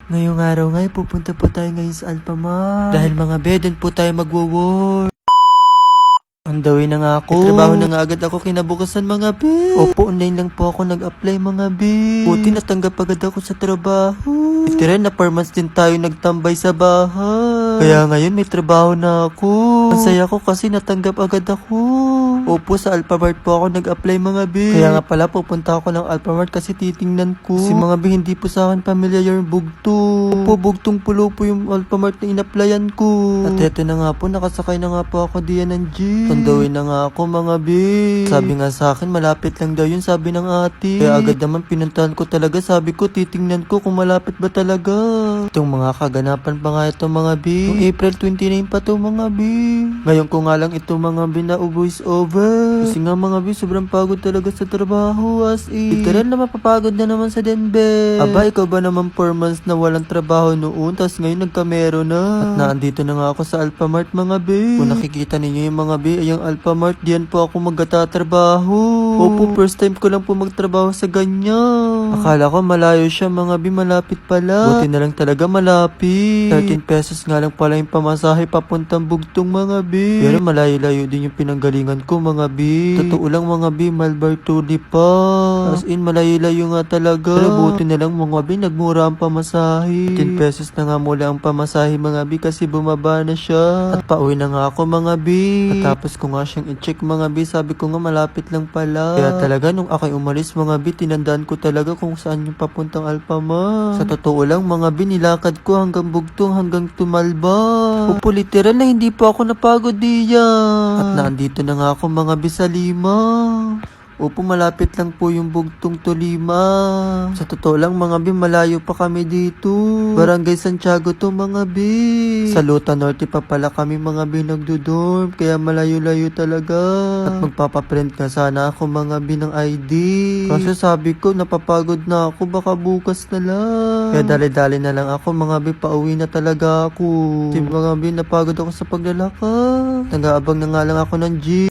Ngayong araw nga, pupunta po tayo ngayon sa Alphamart. Dahil mga be, doon po tayo magwo-war. Ang dawin na nga ako. May trabaho na nga agad ako kinabukasan mga be. Opo, online lang po ako nag-apply mga be. Buti natanggap agad ako sa trabaho. Itira na 4 months din tayo nagtambay sa bahay. Kaya ngayon may trabaho na ako. Ang saya ko kasi natanggap agad ako. Opo, sa Alphamart po ako nag-apply mga be. Kaya nga pala pupunta ako ng Alphamart kasi titingnan ko. Kasi mga be, hindi po sa akin pamilyar yung bugtong. Opo, bugtong pulo po yung Alphamart na in-applyan ko. At eto na nga po, nakasakay na nga po ako diyan ng jeep. Tandawin na nga ako mga be. Sabi nga sa akin, malapit lang daw yun, sabi ng ate. Kaya agad naman pinuntahan ko talaga, sabi ko, titingnan ko kung malapit ba talaga. Itong mga kaganapan pa nga ito mga be. Yung April 29 pa to mga be. Ngayon ko nga lang ito mga be na voice over. Kasi nga mga be, sobrang pagod talaga sa trabaho as in. Literal na mapapagod na naman sa Denver. Aba, ikaw ba naman 4 months na walang trabaho noon, tas ngayon nagkamero na. At naandito na nga ako sa Alphamart mga be. Kung nakikita ninyo yung mga be, ay yung Alphamart, diyan po ako magtatrabaho. Opo, first time ko lang po magtrabaho sa ganyan. Akala ko malayo siya mga be, malapit pala. Buti na lang talaga malapit. 13 pesos nga lang pala yung pamasahe papuntang bugtong mga be. Pero malayo-layo din yung pinanggalingan ko mga be. Totoo lang mga be, Malbar Tuli pa. As in, malayo-layo nga talaga. Pero buti na lang mga be, nagmura ang pamasahe. 10 pesos na nga mula ang pamasahe mga be kasi bumaba na siya. At pauwi na nga ako mga be. At tapos ko nga siyang i-check mga be, sabi ko nga malapit lang pala. Kaya talaga nung ako'y umalis mga be, tinandaan ko talaga kung saan yung papuntang Alphamart. Sa totoo lang mga be, nilakad ko hanggang bugtong hanggang tumalba. Opo, literal na hindi pa ako napagod diyan. At naandito na nga ako mga be sa Lima. Opo, malapit lang po yung bugtong Tolima. Sa totoo lang mga be, malayo pa kami dito. Barangay Santiago to mga be. Sa Luta Norte pa pala kami mga be nagdodorm. Kaya malayo-layo talaga. At magpapaprint nga sana ako mga be ng ID. Kasi sabi ko, napapagod na ako, baka bukas na lang. Kaya dali-dali na lang ako mga be, pauwi na talaga ako. Kasi mga be, napagod ako sa paglalakad. Nag-aabang na nga lang ako ng jeep.